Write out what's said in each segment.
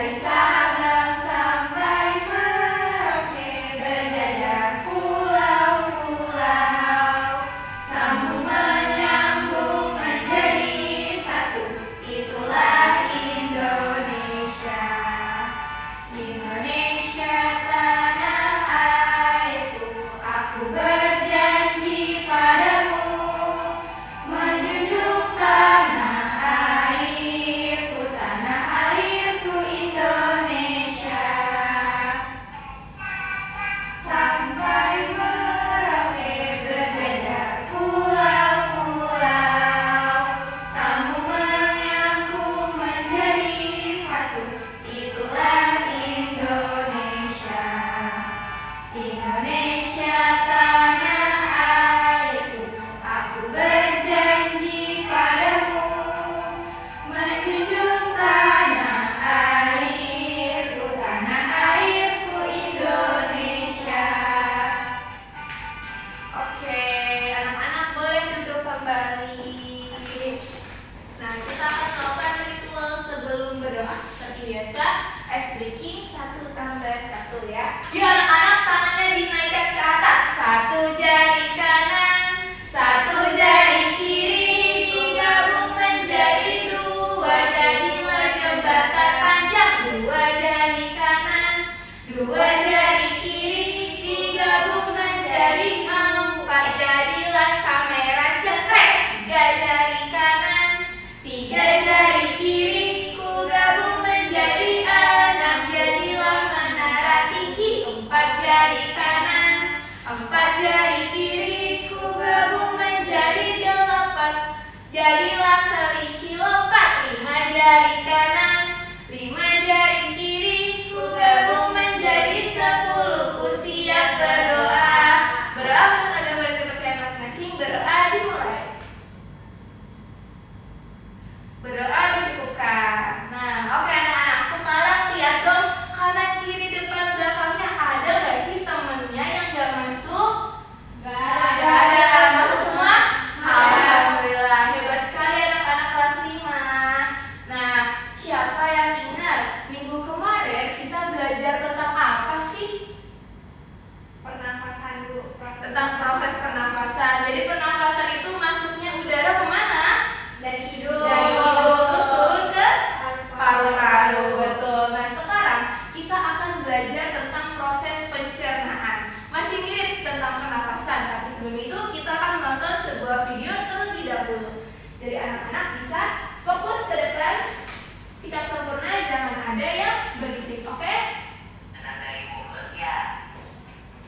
Dari Sabang sampai Merauke, berjajah pulau-pulau, sambung menyambung menjadi satu, itulah Indonesia. Indonesia tanah airku, aku berjanji padamu, menjunjung tanah airku Indonesia. Sampai Merauke, berjajah pulau-pulau, sambung menyambung menjadi satu, itulah Indonesia. Indonesia tanah airku, aku berjanji padamu, menjunjung tanah airku Indonesia. Oke, anak-anak boleh duduk kembali. Nah, kita akan melakukan ritual sebelum berdoa. Seperti biasa, ice breaking 1+1 ya. Yuk anak-anak, tangannya dinaikkan ke atas. 1 jari kanan, 1 jari kiri, digabung menjadi 2, jadilah jembatan panjang. 2 jari kanan, 2 jari kiri, digabung menjadi 4, jadilah kamera cekrek. 3 jari kanan, 3 jari kiri, ku gabung menjadi 6, jadilah menara tinggi. 4 jari kanan, 4 jari kiri, ku gabung menjadi 8, jadilah kelinci lompat. 5 jari kanan, 5 jari kiri, ku gabung menjadi 10, ku siap berdoa. Berdoa menurut agama dan kepercayaan masing-masing. Berdoa dimulai. Berdoa dicukupkan. Nah, oke anak-anak, semalam lihat dong kanan kiri depan belakangnya ada nggak sih temennya yang nggak masuk? Nggak ada. Masuk semua? Alhamdulillah, hebat sekali anak-anak kelas 5. Nah, siapa yang ingat minggu kemarin kita belajar tentang apa sih? Pernafasan dulu, Tentang proses pernafasan. Jadi pernafasan itu masuknya udara kemana? dari hidung. Dari hidung terus turun ke paru-paru. Betul. Nah, sekarang kita akan belajar tentang proses pencernaan. Masih mirip tentang pernafasan, tapi sebelum itu kita akan menonton sebuah video terlebih dahulu. Jadi anak-anak bisa fokus ke depan, sikap sempurna, jangan ada yang berisik, oke? Dari mulut ya.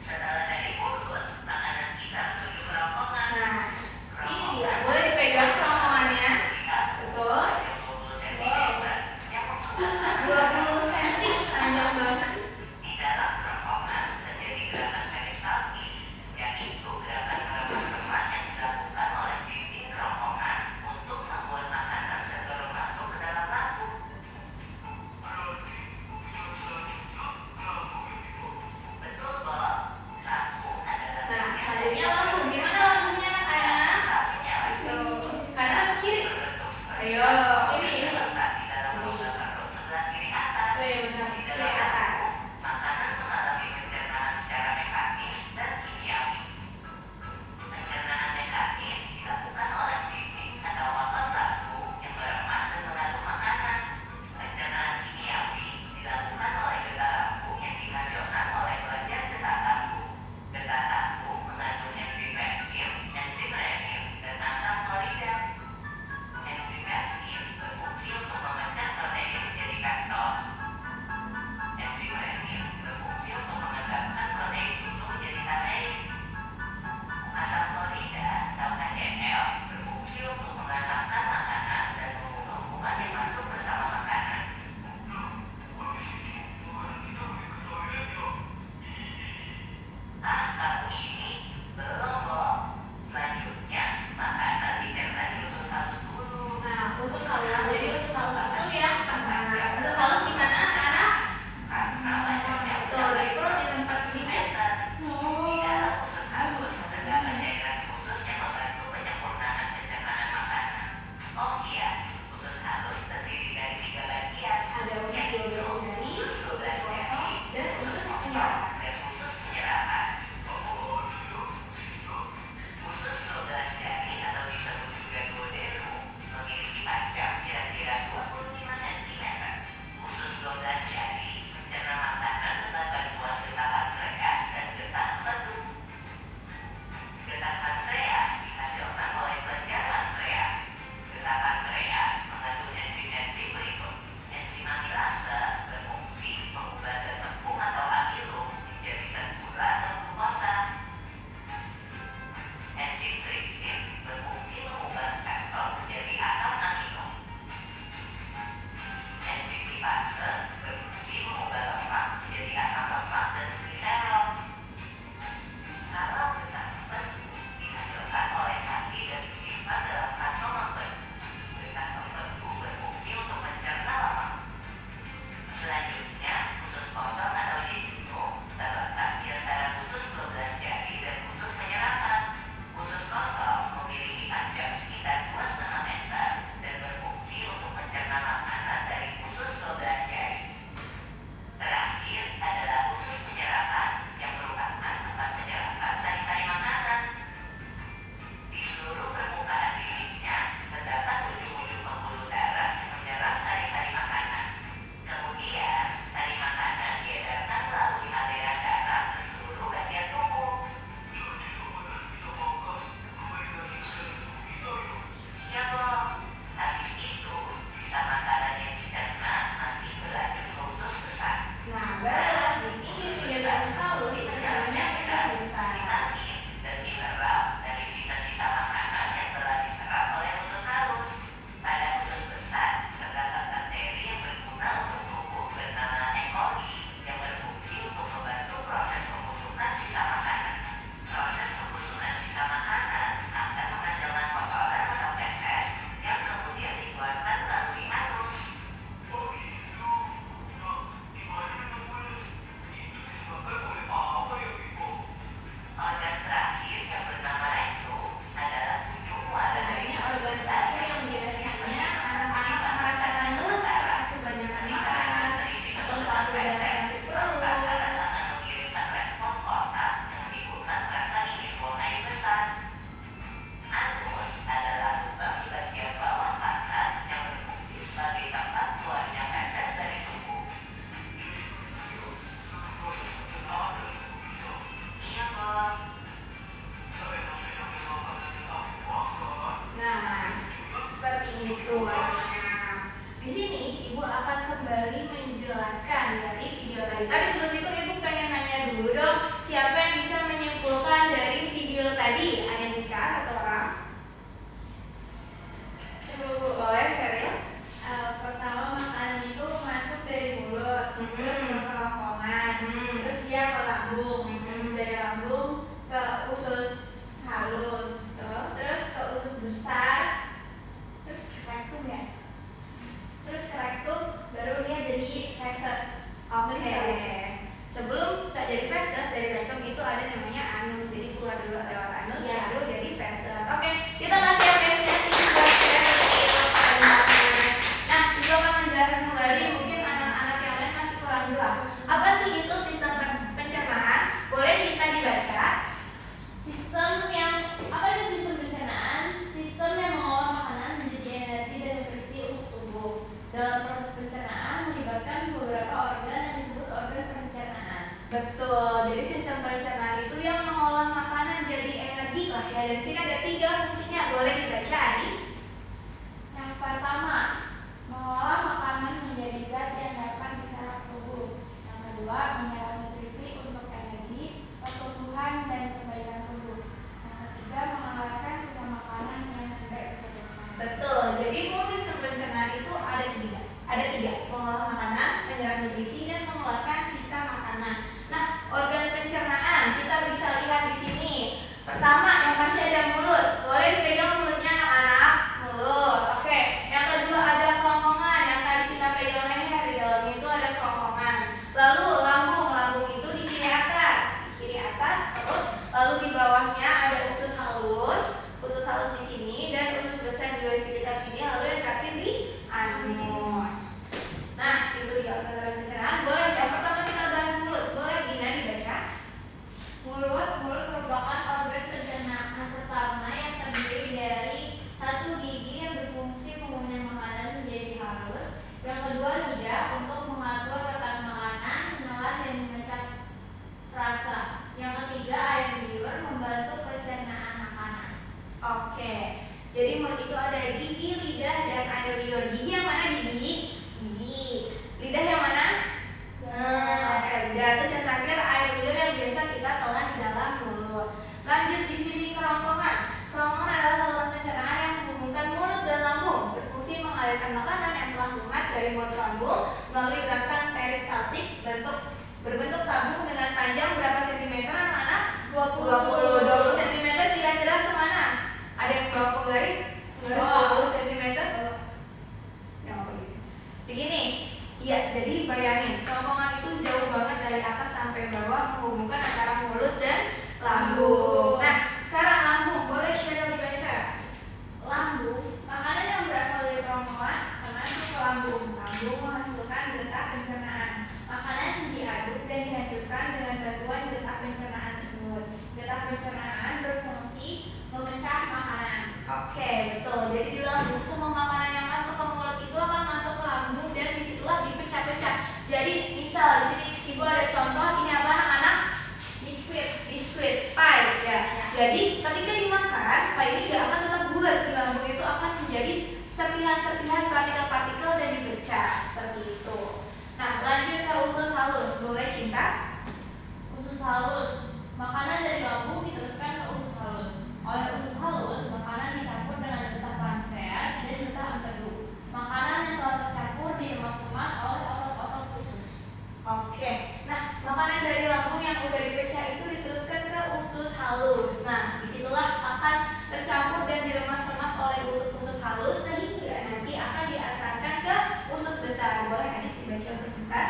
Setelah dari mulut, makanan kita menuju kerongkongan. Nah, ini dia. Boleh dipegang kerongkongannya. Betul. 20 cm panjang banget. Di dalam kerongkongan terjadi gerakan peristaltik, yaitu gerakan merebus lemas yang dilakukan oleh dinding kerongkongan untuk membuat makanan dan di sini ada 3 fungsinya. Boleh dibaca, Anis? Yang pertama, mengolah makanan menjadi zat yang dapat diserap tubuh. Yang kedua, menyerap nutrisi untuk energi, pertumbuhan, dan perbaikan tubuh. Yang ketiga, mengeluarkan sisa makanan yang tidak diperlukan. Betul. Jadi fungsi sistem pencernaan itu ada 3. Ada 3, mengolah makanan, menyerap nutrisi, dan mengeluarkan sisa makanan. Nah, organ pencernaan kita bisa lihat di sini. Pertama, yang pasti ada mulut. Boleh dipegang mulutnya anak-anak? Mulut. Oke. Yang kedua ada kerongkongan. Yang tadi kita pegang leher, di dalamnya itu ada kerongkongan. Lalu lambung. Lambung itu di kiri atas. Di kiri atas perut. Lalu di bawahnya ada usus halus. Usus halus di sini dan usus besar juga di sekitar sini. Lalu yang terakhir di anus. Nah, itu dia organ pencernaan. Boleh. Yang pertama kita bahas mulut. Boleh Gina dibaca? Mulut merupakan organ pencernaan pertama yang terdiri dari 1 gigi yang berfungsi mengunyah makanan menjadi halus, yang kedua lidah untuk mengatur tekanan makanan, menelan dan mengecap rasa, yang ketiga air liur membantu pencernaan makanan. Oke. Jadi mulut itu ada gigi, lidah, dan air liur. Gigi yang mana gigi? Gigi. Lidah yang mana? Lidah. Terus yang terakhir air liur yang biasa kita telan di dalam mulut. Lanjut di sini kerongkongan. Kerongkongan adalah saluran pencernaan yang menghubungkan mulut dan lambung, berfungsi mengalirkan makanan yang telah lumat dari mulut ke lambung melalui gerakan peristaltik berbentuk tabung dengan panjang berapa sentimeter anak-anak? 20 cm. Kira-kira semana? Ada yang bawa penggaris? 20 cm? Yang apa gitu? Segini. Iya, jadi bayangin, kerongkongan itu jauh banget dari atas sampai bawah menghubungkan antara mulut dan lambung. Nah, sekarang lambung, boleh Sheryl dibaca? Lambung, makanan yang berasal dari kerongkongan masuk ke lambung. Lambung menghasilkan detak pencernaan. Makanan diaduk dan dihancurkan dengan bantuan detak pencernaan tersebut. Detak pencernaan berfungsi memecah makanan. Oke, betul. Jadi di lambung semua makanan yang masuk ke mulut itu akan masuk ke lambung dan disitulah dipecah-pecah. Jadi misal di sini ibu ada contoh, ini apa anak-anak? Biskuit, pie ya. Jadi ketika dimakan, pie ini gak akan tetap bulat, di lambung itu akan menjadi serpihan-serpihan partikel-partikel dan dipecah seperti itu. Nah, lanjut ke usus halus. Boleh Cinta? Usus halus, makanan dari lambung diteruskan ke usus halus. Oleh usus halus, makanan dicampur dengan getah pankreas dan getah empedu. Makanan yang telah tercampur diremas-remas oleh otot-otot usus. Oke. Nah, makanan dari lambung yang udah dipecah itu diteruskan ke usus halus. Nah, disitulah akan tercampur dan diremas-remas oleh usus halus sehingga nanti akan diantarkan ke usus besar. Boleh Anis dibaca usus besar?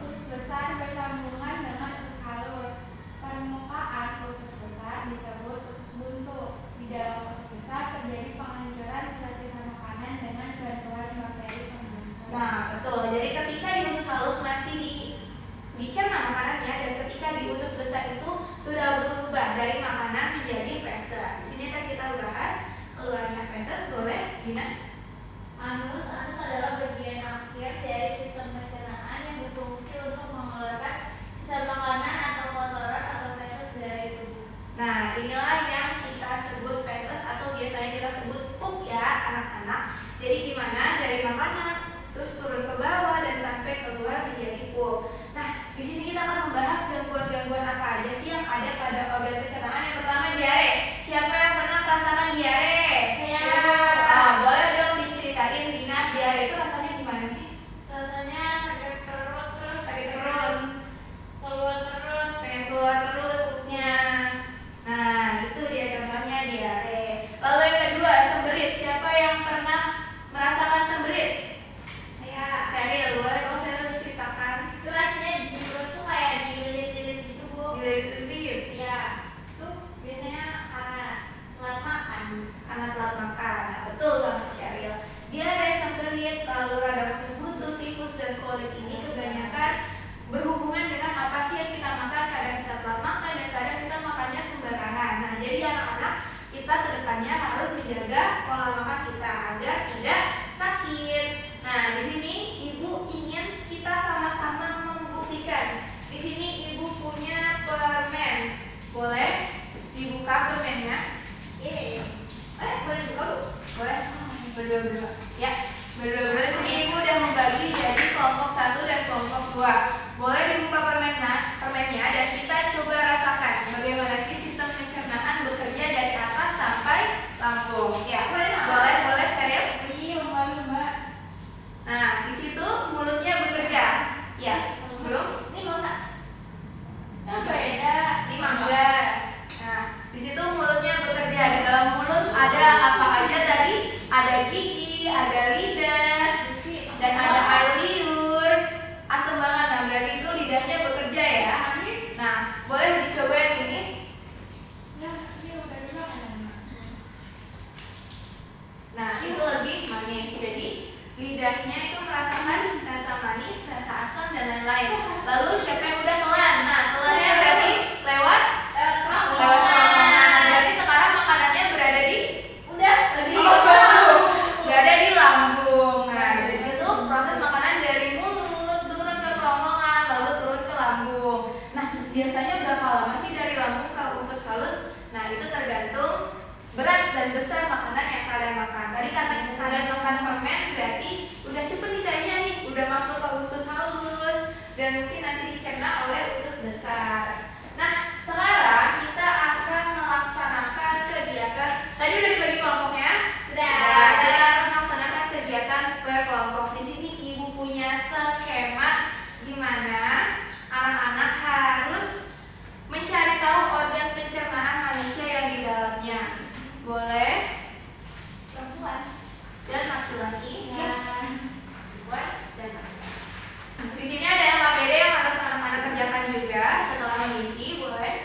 Usus besar bersambungan dengan usus halus. Permukaan usus besar disebut usus buntu. Di dalam usus besar terjadi penghancuran sisa-sisa makanan dengan bantuan bakteri pembusuk. Nah, betul. Jadi ketika di usus halus masih dicerna makanannya dan ketika di usus besar itu sudah berubah dari makanan menjadi feses. Di sini kan kita bahas keluarnya feses. Boleh Gina? Anus adalah bagian akhir dari sistem pencernaan yang berfungsi untuk mengeluarkan sisa makanan atau kotoran atau feses dari tubuh. Nah, inilah yang kita sebut feses atau biasanya kita sebut pup ya anak-anak. Jadi gimana dari makanan terus turun ke bawah dan sampai keluar menjadi pup. Nah, di sini kita akan membahas gangguan-gangguan apa aja sih yang ada pada organ pencernaan. Yang pertama diare. Siapa yang pernah merasakan diare? Saya. Boleh dong diceritain Dina, diare itu rasanya gimana sih? Rasanya sakit perut terus Sakit perut, keluar terus. pengen keluar terus pupnya. Nah, itu dia contohnya diare. Lalu yang kedua, sembelit. Siapa yang pernah merasakan sembelit? Saya. Sheryl, boleh dong Sheryl diceritakan? Itu rasanya di perut tuh kayak dililit-lilit gitu, Bu. Dililit-lilit. Iya. Itu biasanya karena telat makan. Karena telat makan. Nah, betul banget Sheryl. Diare, sembelit, lalu radang usus buntu, tifus, dan kolit ini kebanyakan berhubungan dengan apa sih yang kita makan. Kadang kita telat makan dan kadang kita makannya sembarangan. Nah, jadi anak-anak kita kedepannya harus menjaga pola makan kita agar tidak sakit. Nah, di sini ibu ingin kita sama-sama membuktikan. Di sini ibu punya permen. Boleh dibuka permennya? berdua-berdua. Ya, berdua-berdua. Jadi ibu udah membagi jadi kelompok 1 dan kelompok 2. Boleh dibuka permennya dan kita coba rasakan bagaimana sih sistem pencernaan bekerja dari atas sampai lambung. Ya, boleh steril. Iya, Mbak. Nah, di situ mulutnya bekerja. Ya, belum? Ini mau nggak? Yang beda. Ini mangga. Nah, di situ mulutnya bekerja. Di dalam mulut ada apa aja tadi? Ada gigi, ada lidah, dan ada air liur. Asam banget. Nah, berarti itu lidahnya bekerja ya. Nah, boleh dicoba yang ini. Nah, itu lebih manis. Jadi, lidahnya itu merasakan rasa manis, rasa asam, dan lain-lain. Lalu siapa yang udah telan? Nah, telannya berarti lewat kerongkongan. Berarti sekarang makanannya berada di berada di lambung. Nah, jadi itu proses makanan dari mulut turun ke kerongkongan lalu turun ke lambung. Nah, biasanya berapa lama sih dari lambung ke usus halus? Nah, itu tergantung berat dan besar makanan yang kalian makan. Tadi karena kalian makan permen berarti udah cepet nih kayaknya nih, udah masuk ke usus halus dan mungkin nanti dicerna oleh usus besar. Nah, sekarang kita akan melaksanakan kegiatan. Tadi udah dibagi kelompoknya? Sudah. Kita akan melaksanakan kegiatan per kelompok. Di sini ibu punya skema di mana anak-anak harus mencari tahu organ pencernaan manusia yang di dalamnya. Boleh perempuan dan laki-laki, perempuan dan laki-laki. Di sini ada LKPD yang harus anak-anak kerjakan juga setelah mengisi, boleh.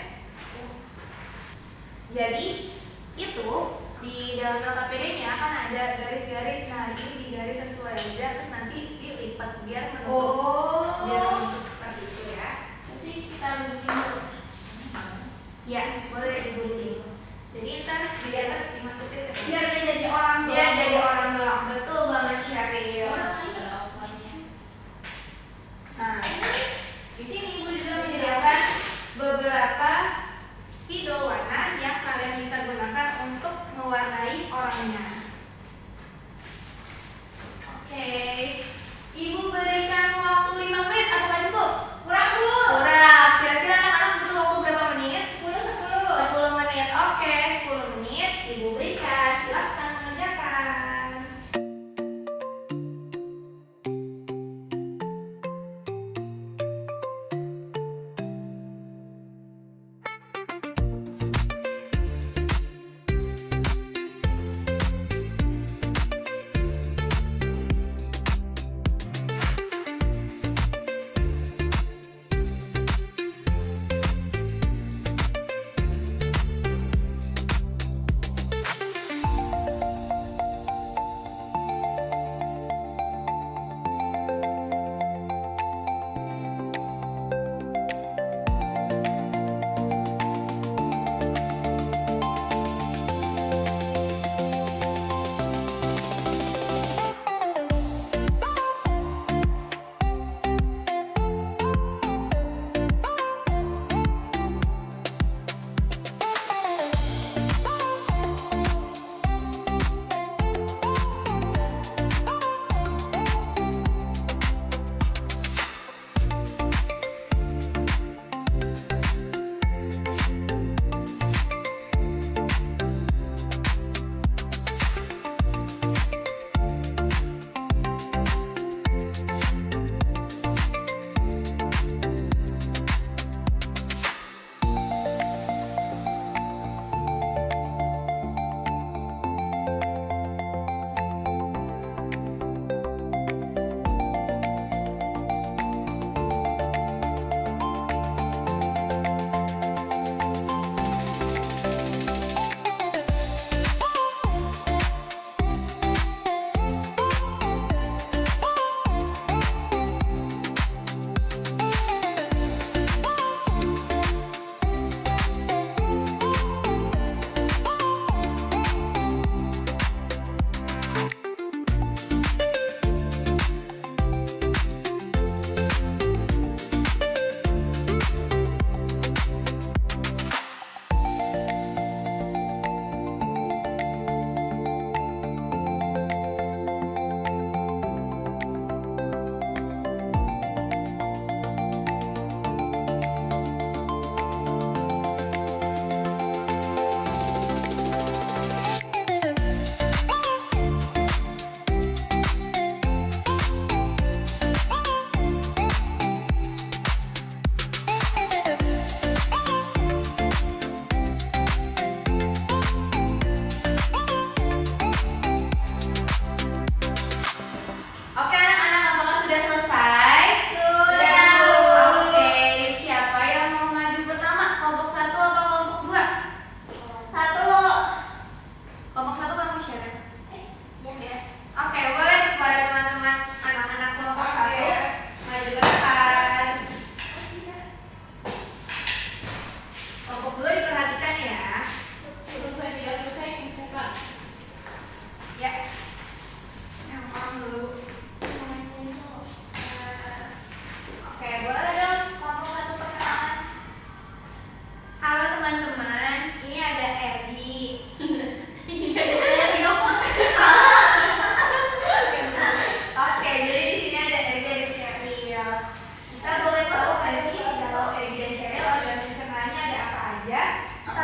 Jadi itu di dalam LKPD-nya akan ada garis-garis. Nah, ini digaris sesuai aja, terus nanti dilipat biar menutup seperti itu ya. Nanti kita bikin. Ya, boleh digunting. Jadi ntar dilihat dimasukin ke sini. Biar dia jadi orang doang. Biar jadi orang doang. Betul banget Syaril. Nah, di sini ibu juga menyediakan beberapa spidol warna yang kalian bisa gunakan untuk mewarnai orangnya. Oke, ibu berikan waktu 5 menit. Apakah cukup? Kurang, Bu. Kurang. Kira-kira anak-anak butuh waktu berapa menit? 10. 10 menit. Oke, 10 menit ibu berikan. Silakan mengerjakan.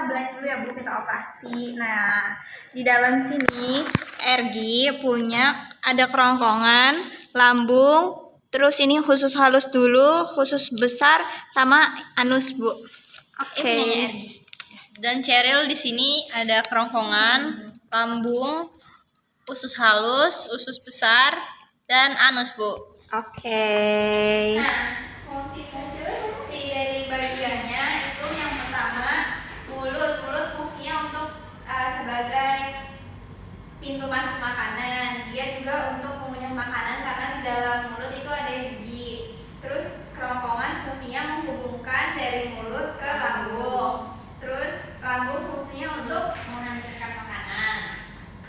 blank dulu ya Bu, kita operasi. Nah, di dalam sini Ergi punya ada kerongkongan, lambung, terus ini khusus halus dulu, khusus besar, sama anus Bu. Oke. Dan Cheryl di sini ada kerongkongan, lambung, usus halus, usus besar, dan anus, Bu. Oke. Nah, fungsi dari bagiannya itu yang pertama mulut. Mulut fungsinya untuk sebagai pintu masuk makanan. Dia juga untuk mengunyah makanan karena di dalam mulut itu ada gigi. Terus kerongkongan fungsinya menghubungkan dari mulut ke lambung. Terus lambung fungsinya untuk menghancurkan makanan.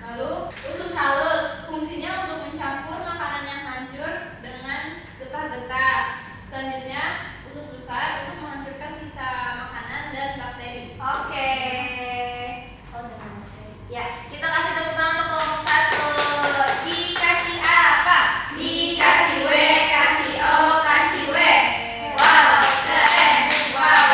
Lalu usus halus fungsinya untuk mencampur makanan yang hancur dengan getah-getah. Selanjutnya usus besar untuk menghancurkan sisa makanan dan bakteri. Oke. Ya, kita kasih tepuk tangan untuk kelompok 1. Dikasih apa? Dikasih W, kasih O, kasih W. Wow, keren. Wow,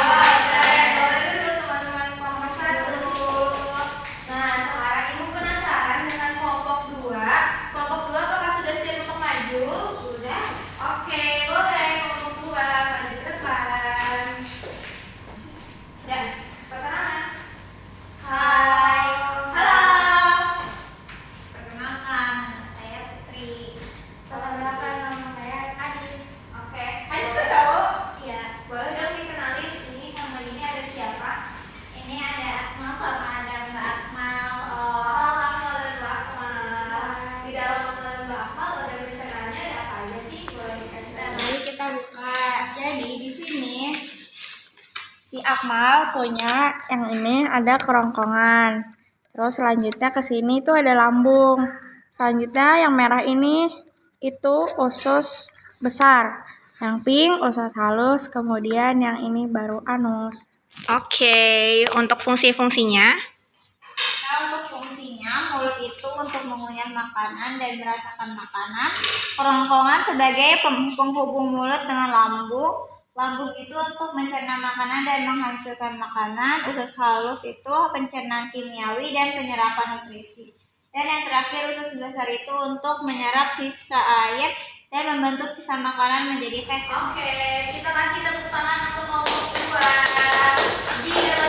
keren. Boleh dulu teman-teman kelompok 1. Nah, sekarang Ibu penasaran dengan kelompok 2. Kelompok 2 apakah sudah siap untuk maju? Sudah. Oke, boleh kelompok 2 maju ke depan. Ya, perkenalan. Hai. Halo. Perkenalkan, nama saya Putri. Perkenalkan, nama saya Adis. Oke. Adis itu cowok? Iya. Boleh dong dikenalin ini sama ini ada siapa? Ini ada Akmal sama ada Mbak Akmal. Oh, halo Akmal dan Mbak Akmal. Di dalam Akmal dan Mbak Akmal ada rencananya ada apa aja sih? Boleh dikasih tahu? Mari kita buka. Jadi di sini si Akmal punya yang ini ada kerongkongan. Terus selanjutnya ke sini tuh ada lambung. Selanjutnya yang merah ini itu usus besar. Yang pink usus halus, kemudian yang ini baru anus. Oke, untuk fungsi-fungsinya. Nah, untuk fungsinya, mulut itu untuk mengunyah makanan dan merasakan makanan. Kerongkongan sebagai penghubung mulut dengan lambung. Lambung itu untuk mencerna makanan dan menghancurkan makanan. Usus halus itu pencernaan kimiawi dan penyerapan nutrisi. Dan yang terakhir usus besar itu untuk menyerap sisa air dan membentuk sisa makanan menjadi feses. Oke, kita kasih tepuk tangan untuk kelompok 2. Gila,